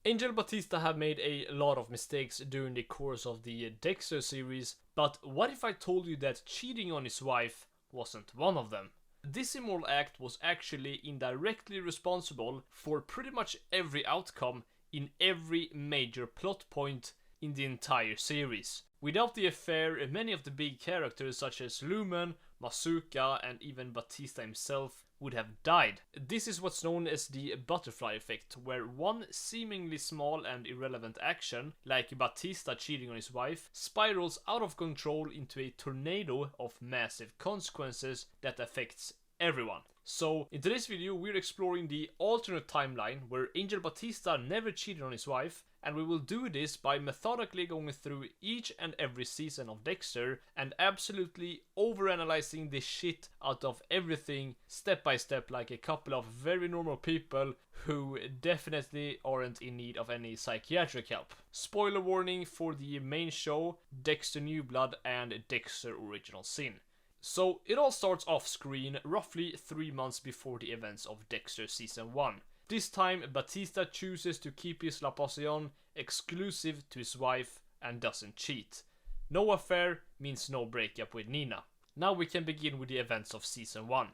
Angel Batista have made a lot of mistakes during the course of the Dexter series, but what if I told you that cheating on his wife wasn't one of them? This immoral act was actually indirectly responsible for pretty much every outcome in every major plot point in the entire series. Without the affair, many of the big characters such as Lumen, Masuka, and even Batista himself would have died. This is what's known as the butterfly effect, where one seemingly small and irrelevant action, like Batista cheating on his wife, spirals out of control into a tornado of massive consequences that affects everyone. So, in today's video, we're exploring the alternate timeline where Angel Batista never cheated on his wife, and we will do this by methodically going through each and every season of Dexter and absolutely overanalyzing the shit out of everything step by step, like a couple of very normal people who definitely aren't in need of any psychiatric help. Spoiler warning for the main show, Dexter New Blood and Dexter Original Sin. So it all starts off screen roughly 3 months before the events of Dexter Season 1. This time Batista chooses to keep his La Passion exclusive to his wife and doesn't cheat. No affair means no breakup with Nina. Now we can begin with the events of Season 1.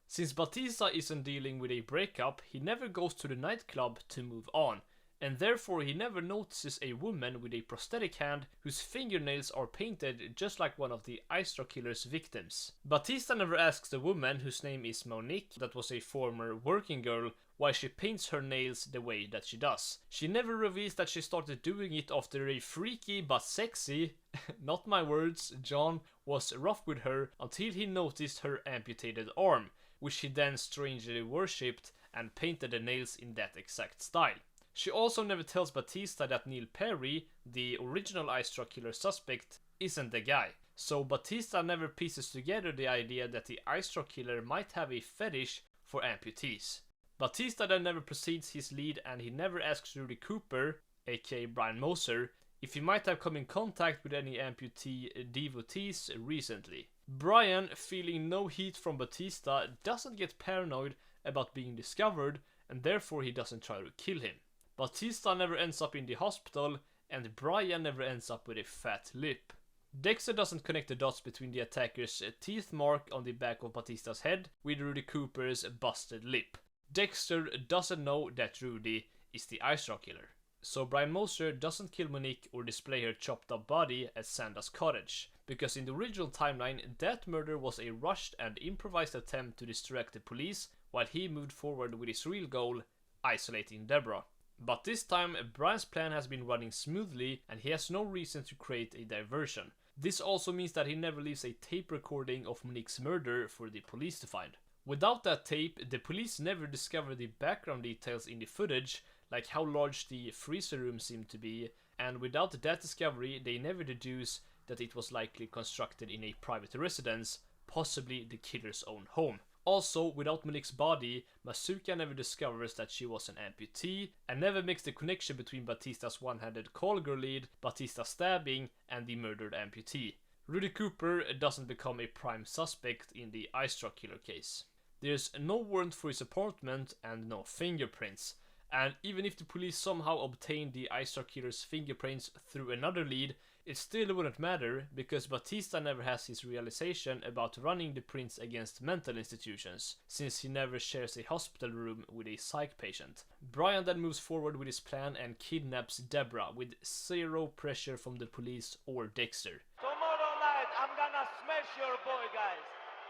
Since Batista isn't dealing with a breakup, he never goes to the nightclub to move on, and therefore he never notices a woman with a prosthetic hand whose fingernails are painted just like one of the Istra killer's victims. Batista never asks the woman, whose name is Monique, that was a former working girl, why she paints her nails the way that she does. She never reveals that she started doing it after a freaky but sexy, not my words, John, was rough with her until he noticed her amputated arm, which he then strangely worshipped and painted the nails in that exact style. She also never tells Batista that Neil Perry, the original Istra killer suspect, isn't the guy. So Batista never pieces together the idea that the Istra killer might have a fetish for amputees. Batista then never proceeds his lead, and he never asks Rudy Cooper, aka Brian Moser, if he might have come in contact with any amputee devotees recently. Brian, feeling no heat from Batista, doesn't get paranoid about being discovered, and therefore he doesn't try to kill him. Batista never ends up in the hospital, and Brian never ends up with a fat lip. Dexter doesn't connect the dots between the attacker's teeth mark on the back of Batista's head with Rudy Cooper's busted lip. Dexter doesn't know that Rudy is the Istra killer. So Brian Moser doesn't kill Monique or display her chopped up body at Sanda's cottage, because in the original timeline that murder was a rushed and improvised attempt to distract the police while he moved forward with his real goal, isolating Deborah. But this time Brian's plan has been running smoothly and he has no reason to create a diversion. This also means that he never leaves a tape recording of Monique's murder for the police to find. Without that tape, the police never discover the background details in the footage, like how large the freezer room seemed to be, and without that discovery they never deduce that it was likely constructed in a private residence, possibly the killer's own home. Also, without Monique's body, Masuka never discovers that she was an amputee, and never makes the connection between Batista's one-handed call girl lead, Batista's stabbing, and the murdered amputee. Rudy Cooper doesn't become a prime suspect in the Istra killer case. There's no warrant for his apartment and no fingerprints, and even if the police somehow obtained the Istra killer's fingerprints through another lead, it still wouldn't matter, because Batista never has his realization about running the prints against mental institutions, since he never shares a hospital room with a psych patient. Brian then moves forward with his plan and kidnaps Deborah with zero pressure from the police or Dexter. Tomorrow night, I'm gonna smash your boy, guys.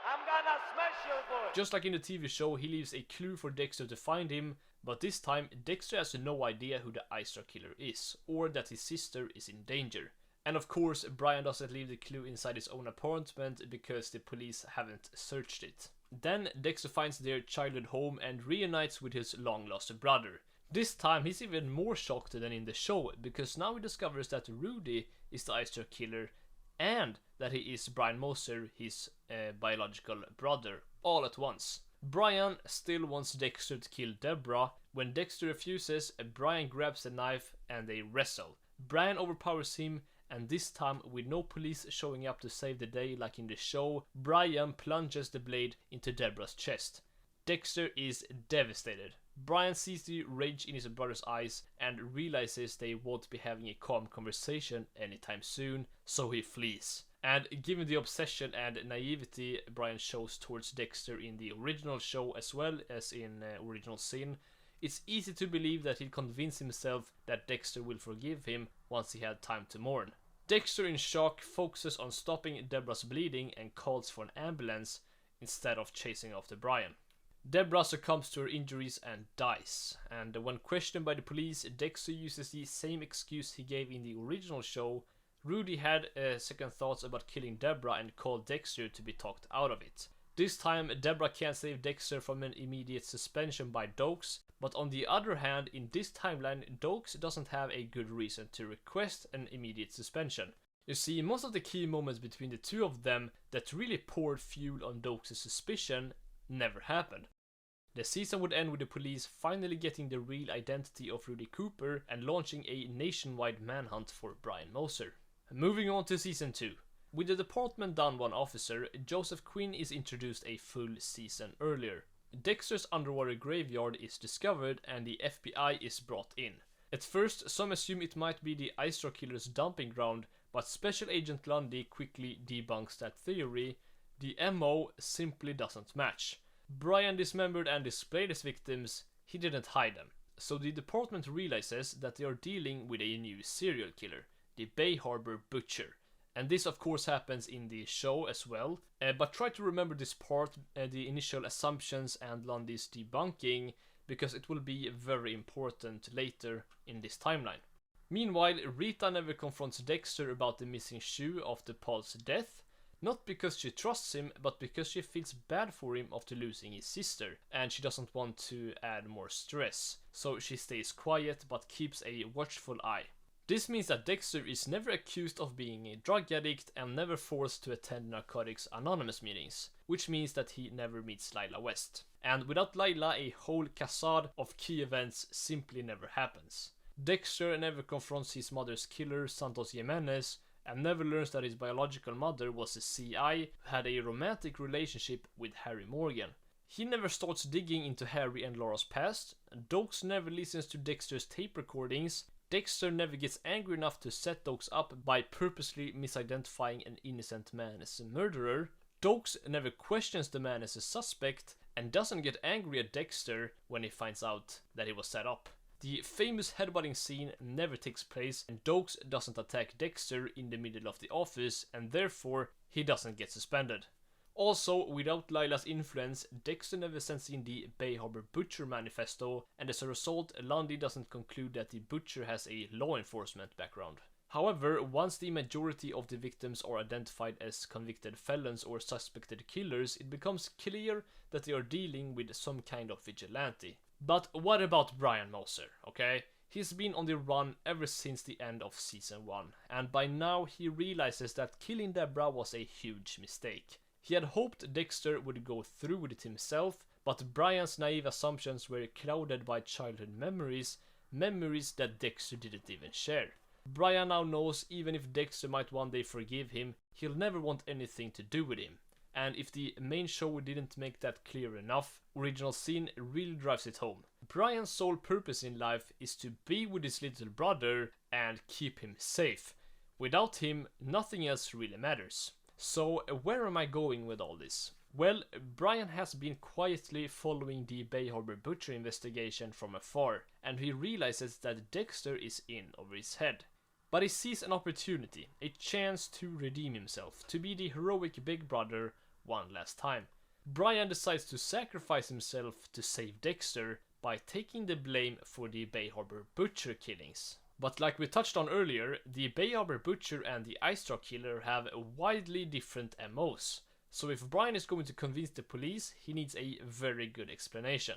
I'm gonna smash your boy. Just like in the TV show, he leaves a clue for Dexter to find him, but this time Dexter has no idea who the Istra killer is, or that his sister is in danger. And of course, Brian doesn't leave the clue inside his own apartment because the police haven't searched it. Then Dexter finds their childhood home and reunites with his long-lost brother. This time he's even more shocked than in the show, because now he discovers that Rudy is the Istra killer and that he is Brian Moser, his biological brother, all at once. Brian still wants Dexter to kill Deborah. When Dexter refuses, Brian grabs the knife and they wrestle. Brian overpowers him, and this time, with no police showing up to save the day like in the show, Brian plunges the blade into Deborah's chest. Dexter is devastated. Brian sees the rage in his brother's eyes and realizes they won't be having a calm conversation anytime soon, so he flees. And given the obsession and naivety Brian shows towards Dexter in the original show as well as in Original Sin, it's easy to believe that he'd convince himself that Dexter will forgive him once he had time to mourn. Dexter, in shock, focuses on stopping Deborah's bleeding and calls for an ambulance instead of chasing after Brian. Deborah succumbs to her injuries and dies, and when questioned by the police, Dexter uses the same excuse he gave in the original show. Rudy had second thoughts about killing Deborah and called Dexter to be talked out of it. This time, Deborah can't save Dexter from an immediate suspension by Dokes, but on the other hand, in this timeline, Dokes doesn't have a good reason to request an immediate suspension. You see, most of the key moments between the two of them that really poured fuel on Dokes' suspicion never happened. The season would end with the police finally getting the real identity of Rudy Cooper and launching a nationwide manhunt for Brian Moser. Moving on to season 2. With the department down one officer, Joseph Quinn is introduced a full season earlier. Dexter's underwater graveyard is discovered and the FBI is brought in. At first, some assume it might be the Ice Straw Killer's dumping ground, but Special Agent Lundy quickly debunks that theory. The MO simply doesn't match. Brian dismembered and displayed his victims, he didn't hide them. So the department realizes that they are dealing with a new serial killer, the Bay Harbor Butcher. And this of course happens in the show as well, but try to remember this part, the initial assumptions and Lundy's debunking, because it will be very important later in this timeline. Meanwhile, Rita never confronts Dexter about the missing shoe after Paul's death, not because she trusts him, but because she feels bad for him after losing his sister, and she doesn't want to add more stress, so she stays quiet but keeps a watchful eye. This means that Dexter is never accused of being a drug addict and never forced to attend Narcotics Anonymous meetings, which means that he never meets Lila West. And without Lila, a whole cascade of key events simply never happens. Dexter never confronts his mother's killer, Santos Jimenez, and never learns that his biological mother was a CI who had a romantic relationship with Harry Morgan. He never starts digging into Harry and Laura's past, Dokes never listens to Dexter's tape recordings, Dexter never gets angry enough to set Dokes up by purposely misidentifying an innocent man as a murderer, Dokes never questions the man as a suspect, and doesn't get angry at Dexter when he finds out that he was set up. The famous headbutting scene never takes place, and Dokes doesn't attack Dexter in the middle of the office, and therefore he doesn't get suspended. Also, without Lila's influence, Dexter never sends in the Bay Harbor Butcher manifesto, and as a result, Lundy doesn't conclude that the Butcher has a law enforcement background. However, once the majority of the victims are identified as convicted felons or suspected killers, it becomes clear that they are dealing with some kind of vigilante. But what about Brian Moser, okay? He's been on the run ever since the end of season 1, and by now he realizes that killing Deborah was a huge mistake. He had hoped Dexter would go through with it himself, but Brian's naive assumptions were clouded by childhood memories that Dexter didn't even share. Brian now knows even if Dexter might one day forgive him, he'll never want anything to do with him. And if the main show didn't make that clear enough, Original Sin really drives it home. Brian's sole purpose in life is to be with his little brother and keep him safe. Without him, nothing else really matters. So where am I going with all this? Well, Brian has been quietly following the Bay Harbor Butcher investigation from afar, and he realizes that Dexter is in over his head. But he sees an opportunity, a chance to redeem himself, to be the heroic big brother one last time. Brian decides to sacrifice himself to save Dexter by taking the blame for the Bay Harbor Butcher killings. But like we touched on earlier, the Bay Harbor Butcher and the Ice Straw Killer have widely different MOs. So if Brian is going to convince the police, he needs a very good explanation.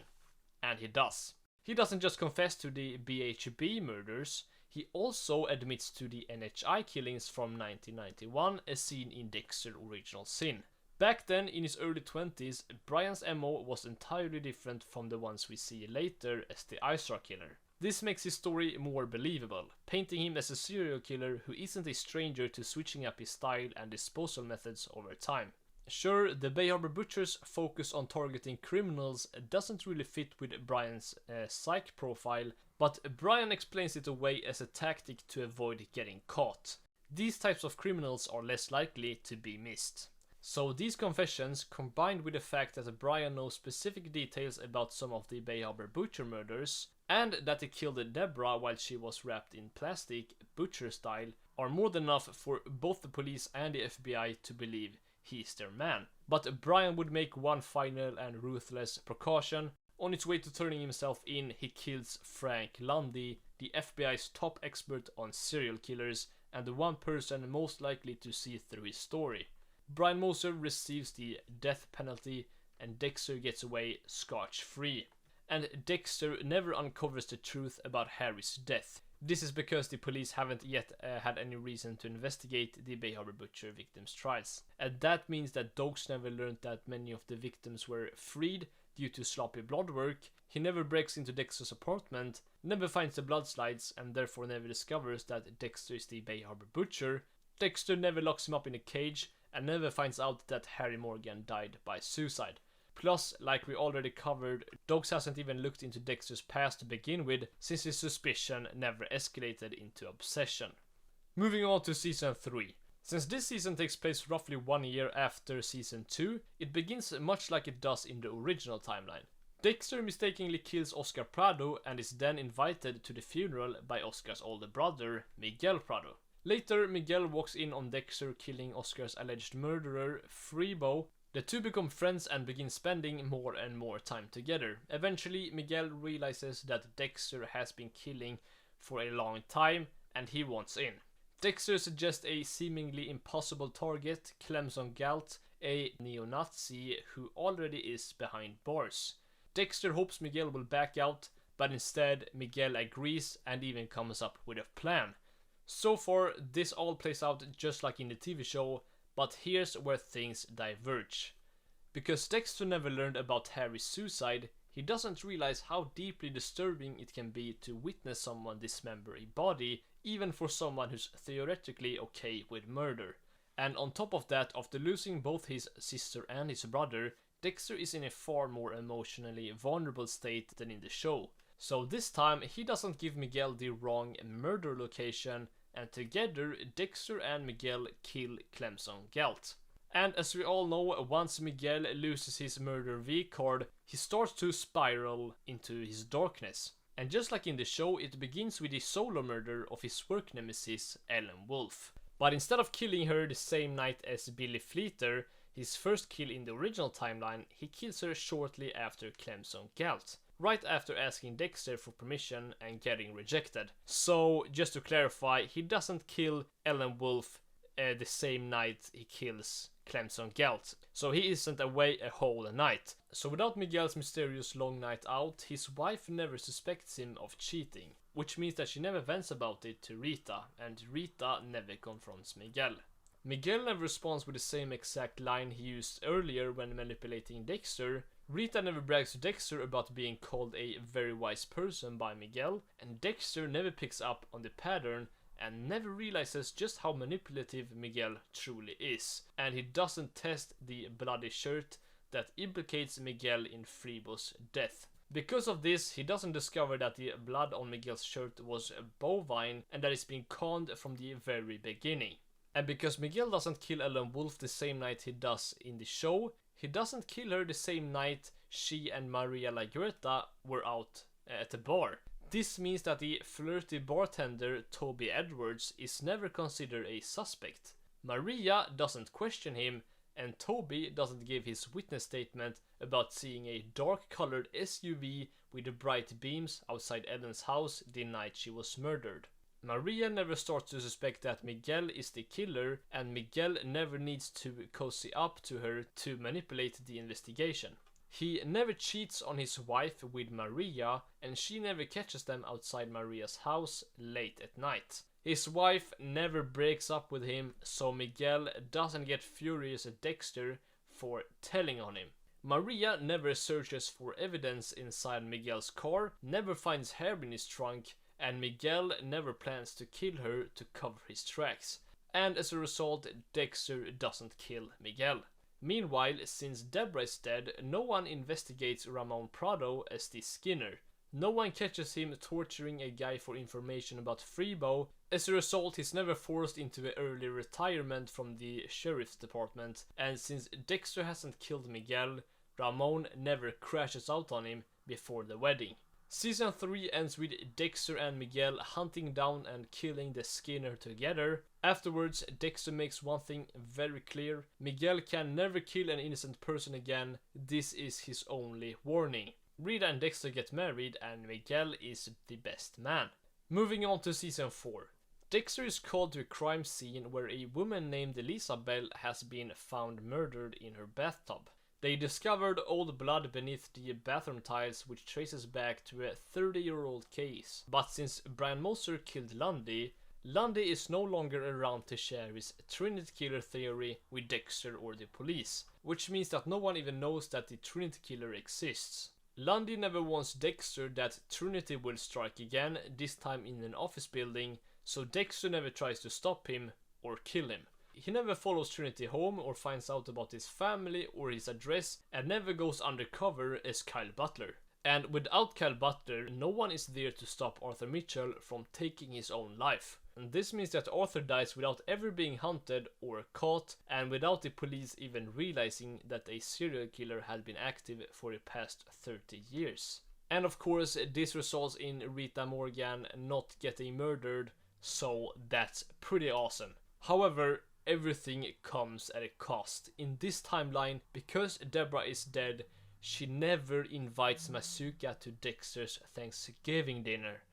And he does. He doesn't just confess to the BHB murders, he also admits to the NHI killings from 1991 as seen in Dexter Original Sin. Back then, in his early 20s, Brian's MO was entirely different from the ones we see later as the Ice Straw Killer. This makes his story more believable, painting him as a serial killer who isn't a stranger to switching up his style and disposal methods over time. Sure, the Bay Harbor Butchers' focus on targeting criminals doesn't really fit with Brian's psych profile, but Brian explains it away as a tactic to avoid getting caught. These types of criminals are less likely to be missed. So these confessions, combined with the fact that Brian knows specific details about some of the Bay Harbor Butcher murders, and that he killed Deborah while she was wrapped in plastic, butcher style, are more than enough for both the police and the FBI to believe he's their man. But Brian would make one final and ruthless precaution. On its way to turning himself in, he kills Frank Lundy, the FBI's top expert on serial killers, and the one person most likely to see through his story. Brian Moser receives the death penalty, and Dexter gets away scotch-free. And Dexter never uncovers the truth about Harry's death. This is because the police haven't yet had any reason to investigate the Bay Harbor Butcher victims' trials. And that means that Dokes never learned that many of the victims were freed due to sloppy blood work. He never breaks into Dexter's apartment, never finds the blood slides, and therefore never discovers that Dexter is the Bay Harbor Butcher. Dexter never locks him up in a cage, and never finds out that Harry Morgan died by suicide. Plus, like we already covered, Dokes hasn't even looked into Dexter's past to begin with, since his suspicion never escalated into obsession. Moving on to Season 3. Since this season takes place roughly 1 year after Season 2, it begins much like it does in the original timeline. Dexter mistakenly kills Oscar Prado and is then invited to the funeral by Oscar's older brother, Miguel Prado. Later, Miguel walks in on Dexter killing Oscar's alleged murderer, Freebo. The two become friends and begin spending more and more time together. Eventually, Miguel realizes that Dexter has been killing for a long time and he wants in. Dexter suggests a seemingly impossible target, Clemson Galt, a neo-Nazi who already is behind bars. Dexter hopes Miguel will back out, but instead Miguel agrees and even comes up with a plan. So far, this all plays out just like in the TV show, but here's where things diverge. Because Dexter never learned about Harry's suicide, he doesn't realize how deeply disturbing it can be to witness someone dismember a body, even for someone who's theoretically okay with murder. And on top of that, after losing both his sister and his brother, Dexter is in a far more emotionally vulnerable state than in the show. So this time, he doesn't give Miguel the wrong murder location, and together Dexter and Miguel kill Clemson Galt. And as we all know, once Miguel loses his murder V card, he starts to spiral into his darkness. And just like in the show, it begins with the solo murder of his work nemesis, Ellen Wolf. But instead of killing her the same night as Billy Fleeter, his first kill in the original timeline, he kills her shortly after Clemson Galt, right after asking Dexter for permission and getting rejected. So, just to clarify, he doesn't kill Ellen Wolf the same night he kills Clemson Galt, so he isn't away a whole night. So without Miguel's mysterious long night out, his wife never suspects him of cheating, which means that she never vents about it to Rita, and Rita never confronts Miguel. Miguel never responds with the same exact line he used earlier when manipulating Dexter. Rita never brags to Dexter about being called a very wise person by Miguel, and Dexter never picks up on the pattern and never realizes just how manipulative Miguel truly is, and he doesn't test the bloody shirt that implicates Miguel in Freebo's death. Because of this, he doesn't discover that the blood on Miguel's shirt was bovine and that it's been conned from the very beginning. And because Miguel doesn't kill Ellen Wolf the same night he does in the show, he doesn't kill her the same night she and Maria LaGuerta were out at the bar. This means that the flirty bartender Toby Edwards is never considered a suspect. Maria doesn't question him, and Toby doesn't give his witness statement about seeing a dark-colored SUV with bright beams outside Ellen's house the night she was murdered. Maria never starts to suspect that Miguel is the killer, and Miguel never needs to cozy up to her to manipulate the investigation. He never cheats on his wife with Maria, and she never catches them outside Maria's house late at night. His wife never breaks up with him, so Miguel doesn't get furious at Dexter for telling on him. Maria never searches for evidence inside Miguel's car, never finds hair in his trunk, and Miguel never plans to kill her to cover his tracks. And as a result, Dexter doesn't kill Miguel. Meanwhile, since Deborah is dead, no one investigates Ramon Prado as the Skinner. No one catches him torturing a guy for information about Freebo. As a result, he's never forced into an early retirement from the sheriff's department, and since Dexter hasn't killed Miguel, Ramon never crashes out on him before the wedding. Season 3 ends with Dexter and Miguel hunting down and killing the Skinner together. Afterwards, Dexter makes one thing very clear: Miguel can never kill an innocent person again. This is his only warning. Rita and Dexter get married, and Miguel is the best man. Moving on to Season 4. Dexter is called to a crime scene where a woman named Elisabelle has been found murdered in her bathtub. They discovered old blood beneath the bathroom tiles, which traces back to a 30-year-old case. But since Brian Moser killed Lundy, Lundy is no longer around to share his Trinity Killer theory with Dexter or the police, which means that no one even knows that the Trinity Killer exists. Lundy never warns Dexter that Trinity will strike again, this time in an office building, so Dexter never tries to stop him or kill him. He never follows Trinity home or finds out about his family or his address, and never goes undercover as Kyle Butler. And without Kyle Butler, no one is there to stop Arthur Mitchell from taking his own life. And this means that Arthur dies without ever being hunted or caught, and without the police even realizing that a serial killer had been active for the past 30 years. And of course, this results in Rita Morgan not getting murdered, so that's pretty awesome. However, everything comes at a cost. In this timeline, because Deborah is dead, she never invites Masuka to Dexter's Thanksgiving dinner.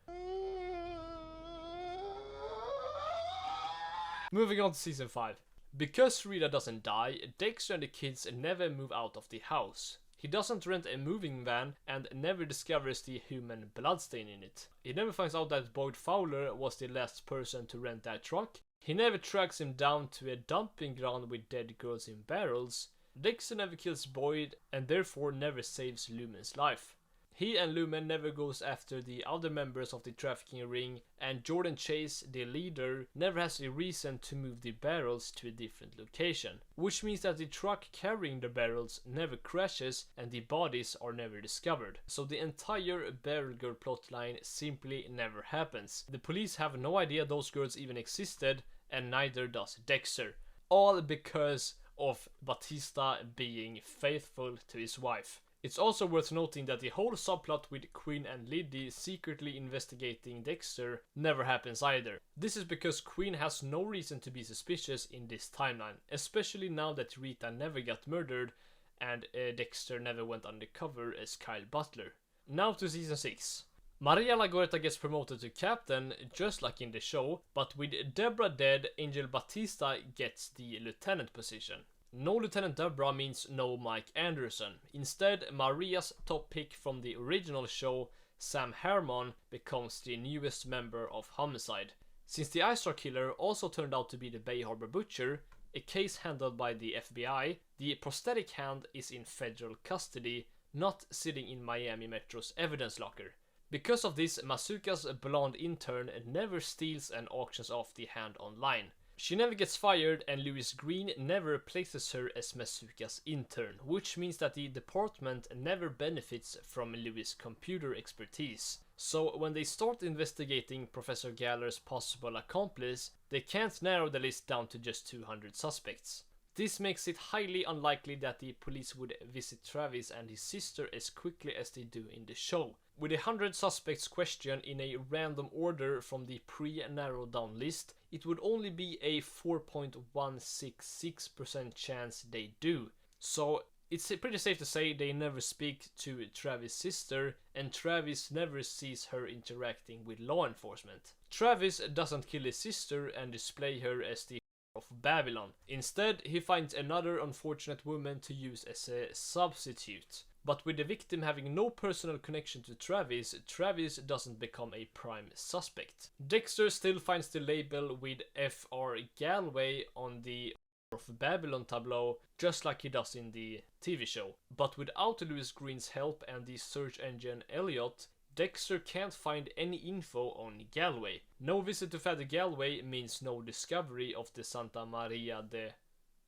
Moving on to Season 5. Because Rita doesn't die, Dexter and the kids never move out of the house. He doesn't rent a moving van and never discovers the human bloodstain in it. He never finds out that Boyd Fowler was the last person to rent that truck. He never tracks him down to a dumping ground with dead girls in barrels. Dexter never kills Boyd and therefore never saves Lumen's life. He and Lumen never goes after the other members of the trafficking ring, and Jordan Chase, the leader, never has a reason to move the barrels to a different location. Which means that the truck carrying the barrels never crashes and the bodies are never discovered. So the entire Barrel Girl plotline simply never happens. The police have no idea those girls even existed, and neither does Dexter. All because of Batista being faithful to his wife. It's also worth noting that the whole subplot with Quinn and Liddy secretly investigating Dexter never happens either. This is because Quinn has no reason to be suspicious in this timeline, especially now that Rita never got murdered and Dexter never went undercover as Kyle Butler. Now to Season 6. Maria LaGuerta gets promoted to captain, just like in the show, but with Deborah dead, Angel Batista gets the lieutenant position. No Lieutenant Deborah means no Mike Anderson. Instead, Maria's top pick from the original show, Sam Herman, becomes the newest member of Homicide. Since the iStar killer also turned out to be the Bay Harbor Butcher, a case handled by the FBI, the prosthetic hand is in federal custody, not sitting in Miami Metro's evidence locker. Because of this, Masuka's blonde intern never steals and auctions off the hand online. She never gets fired, and Louis Green never replaces her as Masuka's intern, which means that the department never benefits from Louis' computer expertise. So when they start investigating Professor Galler's possible accomplice, they can't narrow the list down to just 200 suspects. This makes it highly unlikely that the police would visit Travis and his sister as quickly as they do in the show. With 100 suspects questioned in a random order from the pre-narrowed down list, it would only be a 4.166% chance they do. So it's pretty safe to say they never speak to Travis' sister, and Travis never sees her interacting with law enforcement. Travis doesn't kill his sister and display her as the of Babylon. Instead, he finds another unfortunate woman to use as a substitute. But with the victim having no personal connection to Travis, Travis doesn't become a prime suspect. Dexter still finds the label with F.R. Galway on the of Babylon tableau, just like he does in the TV show. But without Louis Green's help and the search engine Elliot, Dexter can't find any info on Galway. No visit to Father Galway means no discovery of the Santa Maria de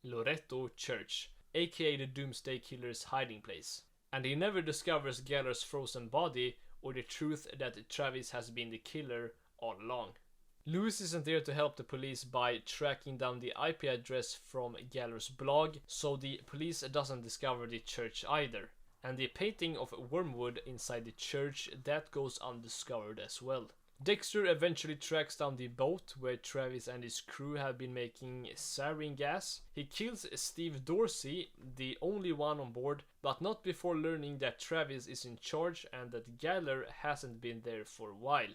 Loreto church. aka the Doomsday Killer's hiding place. And he never discovers Geller's frozen body or the truth that Travis has been the killer all along. Lewis isn't there to help the police by tracking down the IP address from Geller's blog, so the police doesn't discover the church either. And the painting of wormwood inside the church, that goes undiscovered as well. Dexter eventually tracks down the boat where Travis and his crew have been making sarin gas. He kills Steve Dorsey, the only one on board, but not before learning that Travis is in charge and that Geller hasn't been there for a while.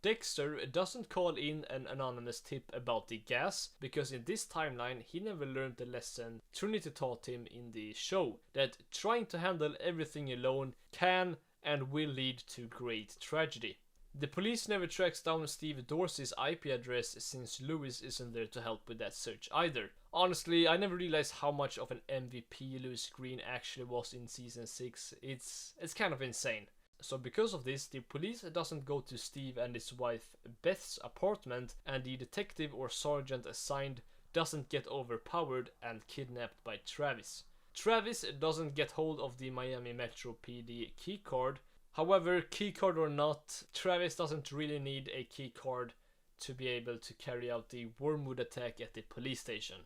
Dexter doesn't call in an anonymous tip about the gas, because in this timeline he never learned the lesson Trinity taught him in the show, that trying to handle everything alone can and will lead to great tragedy. The police never tracks down Steve Dorsey's IP address since Lewis isn't there to help with that search either. Honestly, I never realized how much of an MVP Lewis Green actually was in season 6, it's kind of insane. So because of this, the police doesn't go to Steve and his wife Beth's apartment, and the detective or sergeant assigned doesn't get overpowered and kidnapped by Travis. Travis doesn't get hold of the Miami Metro PD keycard. However, keycard or not, Travis doesn't really need a keycard to be able to carry out the wormwood attack at the police station.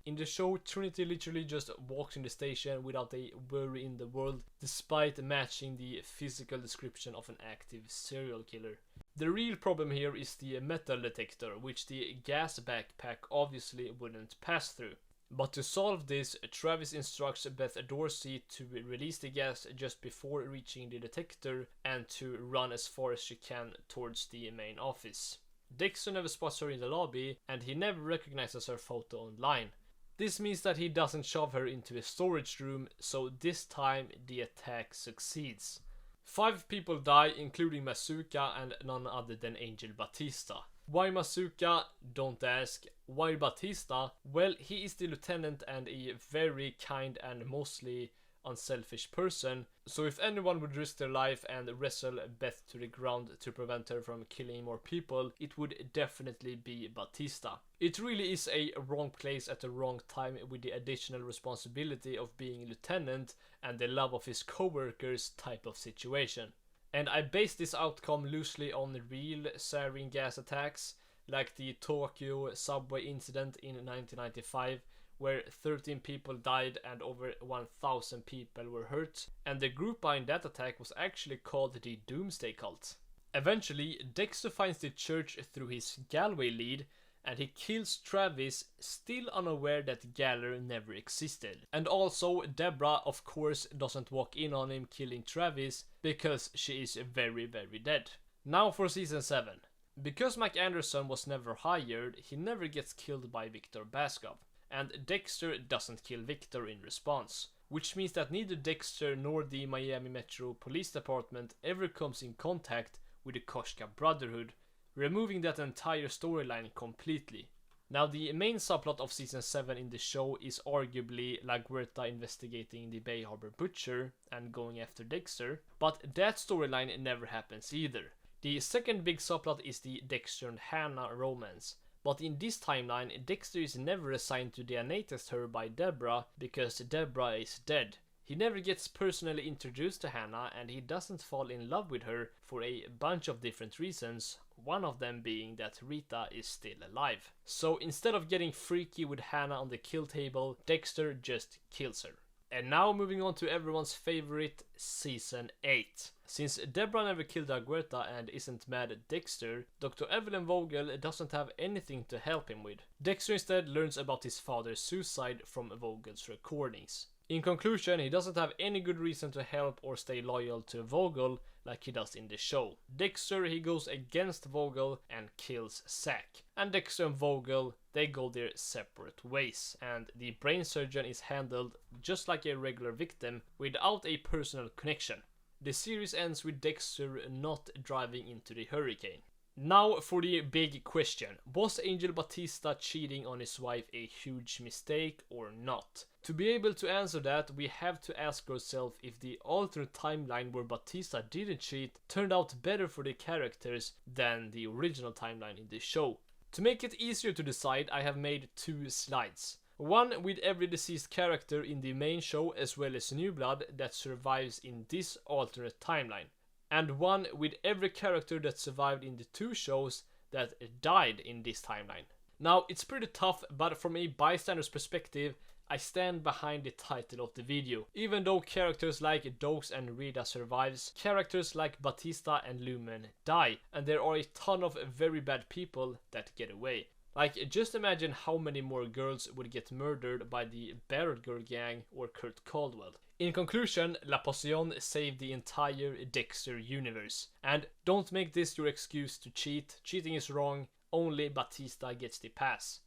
In the show, Trinity literally just walks in the station without a worry in the world, despite matching the physical description of an active serial killer. The real problem here is the metal detector, which the gas backpack obviously wouldn't pass through. But to solve this, Travis instructs Beth Dorsey to release the gas just before reaching the detector and to run as far as she can towards the main office. Dexter never spots her in the lobby, and he never recognizes her photo online. This means that he doesn't shove her into a storage room, so this time the attack succeeds. 5 people die, including Masuka and none other than Angel Batista. Why Masuka? Don't ask. Why Batista? Well, he is the lieutenant and a very kind and mostly unselfish person, so if anyone would risk their life and wrestle Beth to the ground to prevent her from killing more people, it would definitely be Batista. It really is a wrong place at the wrong time, with the additional responsibility of being a lieutenant and the love of his co-workers type of situation. And I base this outcome loosely on real sarin gas attacks, like the Tokyo subway incident in 1995, where 13 people died and over 1,000 people were hurt, and the group behind that attack was actually called the Doomsday Cult. Eventually, Dexter finds the church through his Galway lead, and he kills Travis, still unaware that Geller never existed. And also, Deborah, of course, doesn't walk in on him killing Travis, because she is very dead. Now for season 7. Because Mike Anderson was never hired, he never gets killed by Victor Baskov, and Dexter doesn't kill Victor in response, which means that neither Dexter nor the Miami Metro Police Department ever comes in contact with the Koshka Brotherhood, removing that entire storyline completely. Now, the main subplot of season 7 in the show is arguably La Guerta investigating the Bay Harbor Butcher and going after Dexter, but that storyline never happens either. The second big subplot is the Dexter and Hannah romance, but in this timeline, Dexter is never assigned to DNA test her by Deborah because Deborah is dead. He never gets personally introduced to Hannah, and he doesn't fall in love with her for a bunch of different reasons, one of them being that Rita is still alive. So instead of getting freaky with Hannah on the kill table, Dexter just kills her. And now moving on to everyone's favorite, season 8. Since Deborah never killed Aguerta and isn't mad at Dexter, Dr. Evelyn Vogel doesn't have anything to help him with. Dexter instead learns about his father's suicide from Vogel's recordings. In conclusion, he doesn't have any good reason to help or stay loyal to Vogel like he does in the show. Dexter, he goes against Vogel and kills Zack. And Dexter and Vogel, they go their separate ways, and the brain surgeon is handled just like a regular victim without a personal connection. The series ends with Dexter not driving into the hurricane. Now for the big question. Was Angel Batista cheating on his wife a huge mistake or not? To be able to answer that, we have to ask ourselves if the alternate timeline where Batista didn't cheat turned out better for the characters than the original timeline in the show. To make it easier to decide, I have made 2 slides. One with every deceased character in the main show as well as New Blood that survives in this alternate timeline. And one with every character that survived in the 2 shows that died in this timeline. Now, it's pretty tough, but from a bystander's perspective, I stand behind the title of the video. Even though characters like Dokes and Rita survives, characters like Batista and Lumen die, and there are a ton of very bad people that get away. Like, just imagine how many more girls would get murdered by the Barrett Girl gang or Kurt Caldwell. In conclusion, La Potion saved the entire Dexter universe. And don't make this your excuse to cheat. Cheating is wrong, only Batista gets the pass.